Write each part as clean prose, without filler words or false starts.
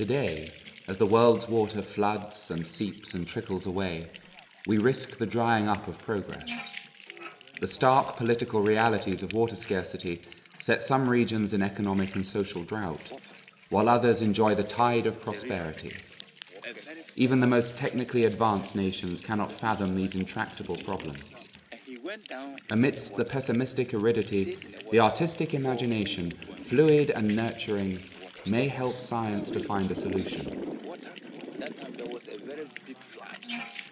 Today, as the world's water floods and seeps and trickles away, we risk the drying up of progress. The stark political realities of water scarcity set some regions in economic and social drought, while others enjoy the tide of prosperity. Even the most technically advanced nations cannot fathom these intractable problems. Amidst the pessimistic aridity, the artistic imagination, fluid and nurturing, may help science to find a solution.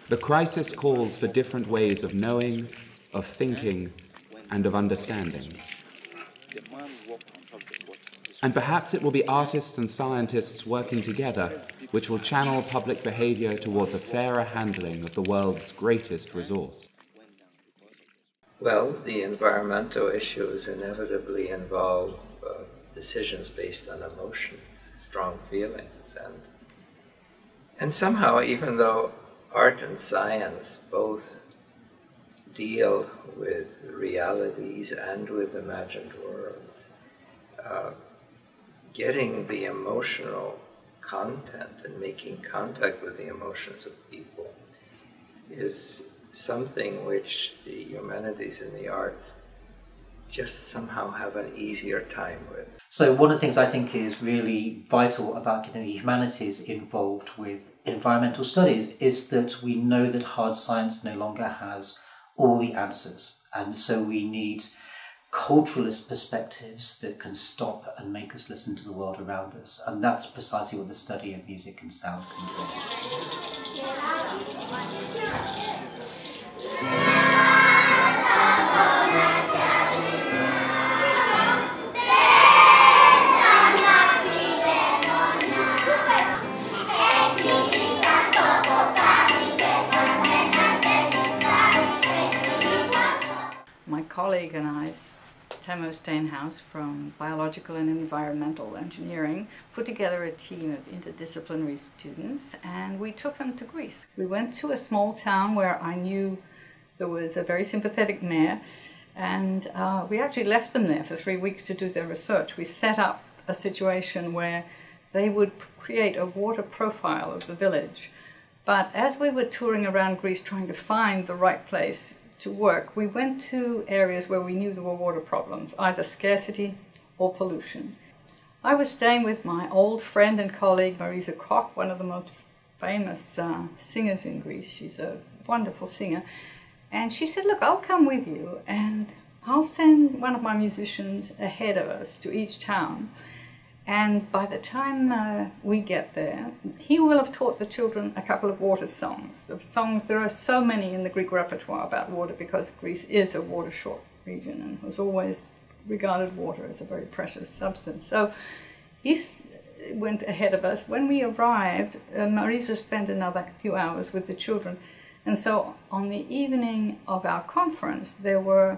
The crisis calls for different ways of knowing, of thinking, and of understanding. And perhaps it will be artists and scientists working together which will channel public behavior towards a fairer handling of the world's greatest resource. Well, the environmental issues inevitably involve decisions based on emotions, strong feelings, and somehow, even though art and science both deal with realities and with imagined worlds, getting the emotional content and making contact with the emotions of people is something which the humanities and the arts just somehow have an easier time with. So one of the things I think is really vital about getting the humanities involved with environmental studies is that we know that hard science no longer has all the answers, and so we need culturalist perspectives that can stop and make us listen to the world around us, and that's precisely what the study of music and sound can do. My colleague and I, Tamo Steenhuis from Biological and Environmental Engineering, put together a team of interdisciplinary students and we took them to Greece. We went to a small town where I knew there was a very sympathetic mayor, and we actually left them there for 3 weeks to do their research. We set up a situation where they would create a water profile of the village. But as we were touring around Greece trying to find the right place to work, we went to areas where we knew there were water problems, either scarcity or pollution. I was staying with my old friend and colleague Marisa Koch, one of the most famous singers in Greece. She's a wonderful singer. And she said, look, I'll come with you and I'll send one of my musicians ahead of us to each town. And by the time we get there, he will have taught the children a couple of water songs. There are so many in the Greek repertoire about water because Greece is a water-short region and has always regarded water as a very precious substance. So he went ahead of us. When we arrived, Marisa spent another few hours with the children. And so on the evening of our conference, there were,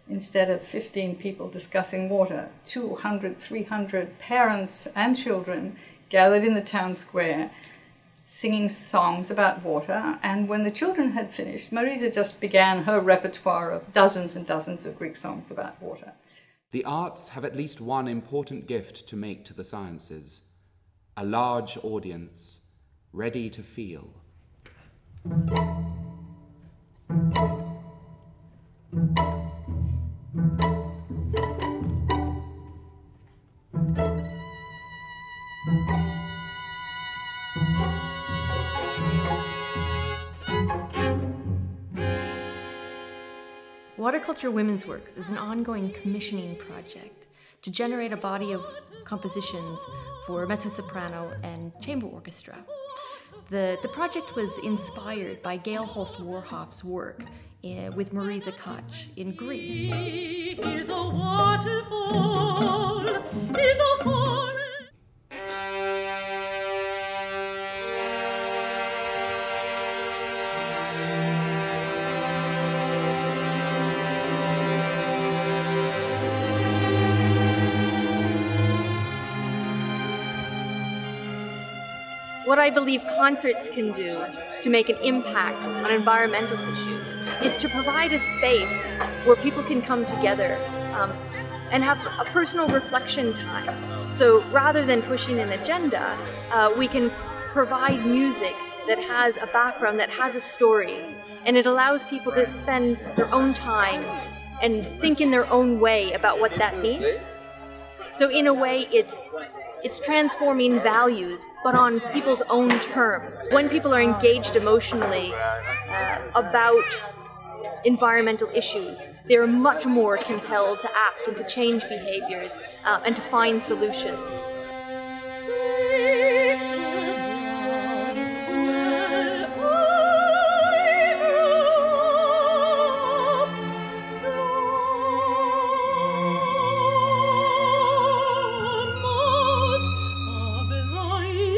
instead of 15 people discussing water, 200, 300 parents and children gathered in the town square singing songs about water. And when the children had finished, Marisa just began her repertoire of dozens and dozens of Greek songs about water. The arts have at least one important gift to make to the sciences: a large audience ready to feel. Waterculture Women's Works is an ongoing commissioning project to generate a body of compositions for mezzo-soprano and chamber orchestra. The project was inspired by Gail Holst-Warhaft's work with Marisa Koch in Greece. Here's a waterfall in the forest. What I believe concerts can do to make an impact on environmental issues is to provide a space where people can come together and have a personal reflection time. So rather than pushing an agenda, we can provide music that has a background, that has a story, and it allows people to spend their own time and think in their own way about what that means. So in a way, it's transforming values, but on people's own terms. When people are engaged emotionally about environmental issues, they're much more compelled to act and to change behaviors and to find solutions.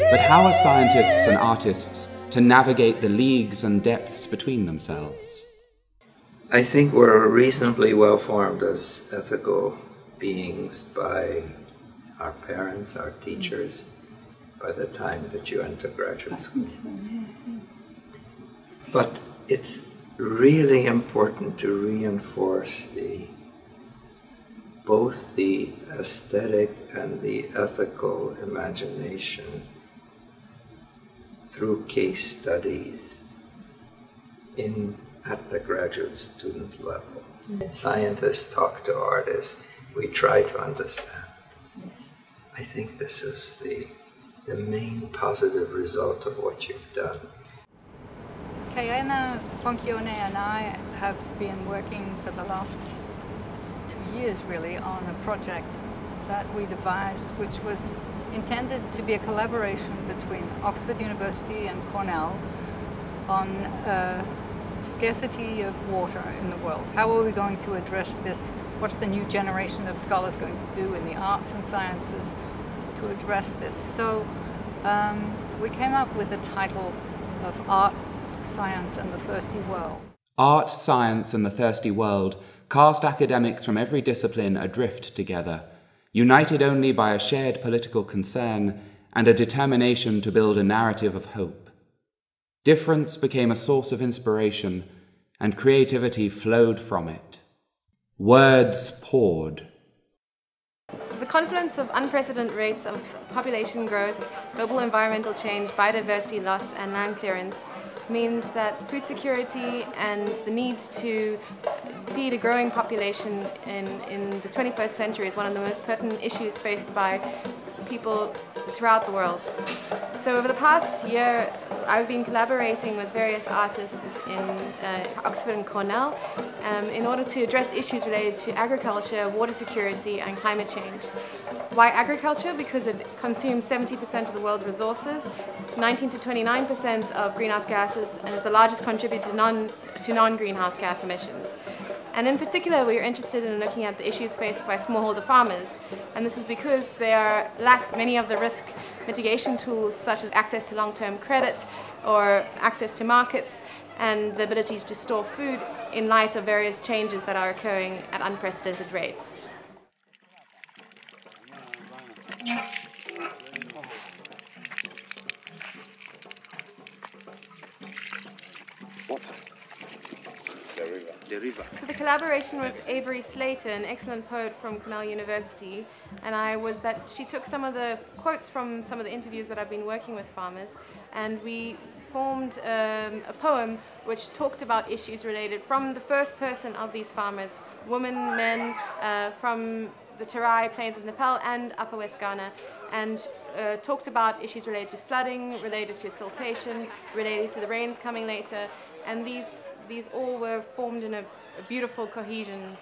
But how are scientists and artists to navigate the leagues and depths between themselves? I think we're reasonably well formed as ethical beings by our parents, our teachers, by the time that you enter graduate school. But it's really important to reinforce both the aesthetic and the ethical imagination through case studies at the graduate student level. Scientists talk to artists, we try to understand. I think this is the main positive result of what you've done. Cayenna Ponchione and I have been working for the last 2 years really on a project that we devised, which was intended to be a collaboration between Oxford University and Cornell on scarcity of water in the world. How are we going to address this? What's the new generation of scholars going to do in the arts and sciences to address this? So we came up with the title of Art, Science and the Thirsty World. Art, Science and the Thirsty World cast academics from every discipline adrift together, united only by a shared political concern and a determination to build a narrative of hope. Difference became a source of inspiration, and creativity flowed from it. Words poured. The confluence of unprecedented rates of population growth, global environmental change, biodiversity loss and land clearance means that food security and the need to feed a growing population in the 21st century is one of the most pertinent issues faced by people throughout the world. So over the past year, I've been collaborating with various artists in Oxford and Cornell in order to address issues related to agriculture, water security and climate change. Why agriculture? Because it consumes 70% of the world's resources, 19 to 29% of greenhouse gases, and is the largest contributor to non-greenhouse gas emissions. And in particular, we are interested in looking at the issues faced by smallholder farmers. And this is because they lack many of the risk mitigation tools, such as access to long-term credit or access to markets and the ability to store food in light of various changes that are occurring at unprecedented rates. So the collaboration with Avery Slater, an excellent poet from Cornell University, and I was that she took some of the quotes from some of the interviews that I've been working with farmers, and we formed a poem which talked about issues related from the first person of these farmers, women, men, from the Terai plains of Nepal and Upper West Ghana, and talked about issues related to flooding, related to siltation, related to the rains coming later, and these all were formed in a beautiful cohesion.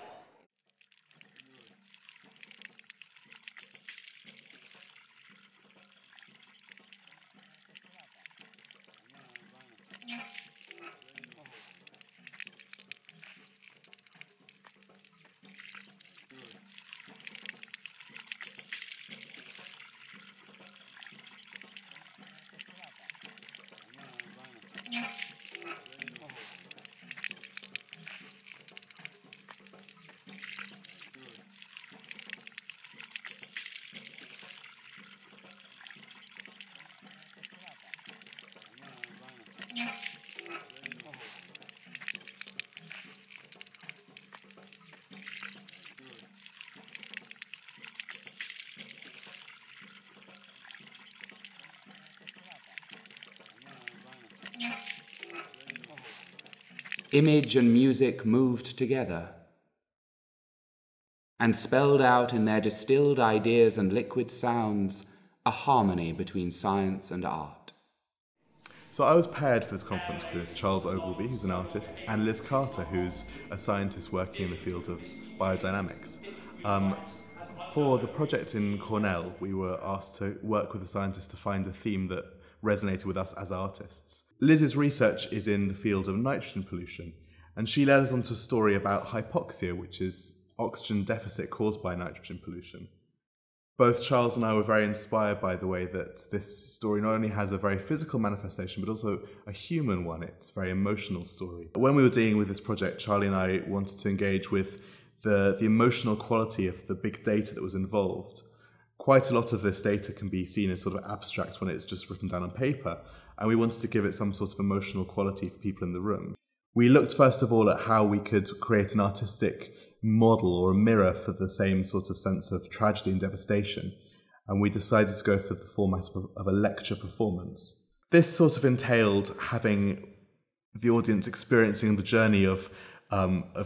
image and music moved together and spelled out in their distilled ideas and liquid sounds a harmony between science and art. So I was paired for this conference with Charles Ogilvie, who's an artist, and Liz Carter, who's a scientist working in the field of biodynamics. For the project in Cornell, we were asked to work with a scientist to find a theme that resonated with us as artists. Liz's research is in the field of nitrogen pollution, and she led us onto a story about hypoxia, which is oxygen deficit caused by nitrogen pollution. Both Charles and I were very inspired by the way that this story not only has a very physical manifestation, but also a human one. It's a very emotional story. When we were dealing with this project, Charlie and I wanted to engage with the emotional quality of the big data that was involved. Quite a lot of this data can be seen as sort of abstract when it's just written down on paper, and we wanted to give it some sort of emotional quality for people in the room. We looked first of all at how we could create an artistic model or a mirror for the same sort of sense of tragedy and devastation, and we decided to go for the format of a lecture performance. This sort of entailed having the audience experiencing the journey of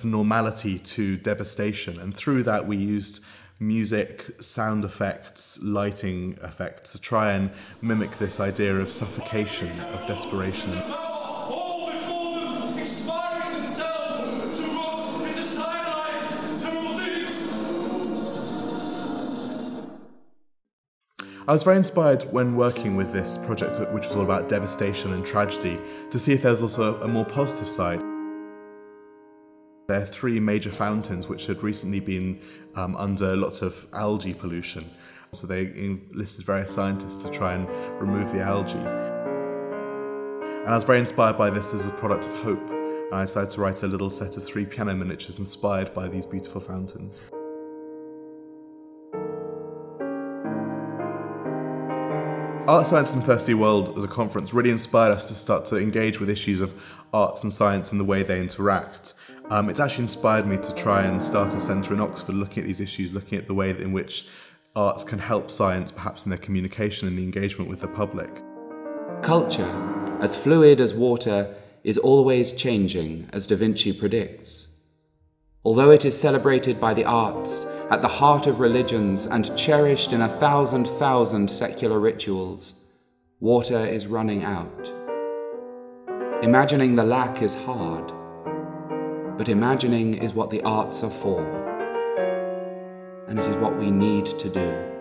normality to devastation, and through that we used music, sound effects, lighting effects to try and mimic this idea of suffocation, of desperation. I was very inspired when working with this project, which was all about devastation and tragedy, to see if there was also a more positive side. There are 3 major fountains which had recently been under lots of algae pollution. So they enlisted various scientists to try and remove the algae. And I was very inspired by this as a product of hope. And I decided to write a little set of 3 piano miniatures inspired by these beautiful fountains. Art, Science and the Thirsty World as a conference really inspired us to start to engage with issues of arts and science and the way they interact. It's actually inspired me to try and start a centre in Oxford looking at these issues, looking at the way in which arts can help science, perhaps in their communication and the engagement with the public. Culture, as fluid as water, is always changing, as Da Vinci predicts. Although it is celebrated by the arts, at the heart of religions, and cherished in 1,000 secular rituals, water is running out. Imagining the lack is hard, but imagining is what the arts are for, and it is what we need to do.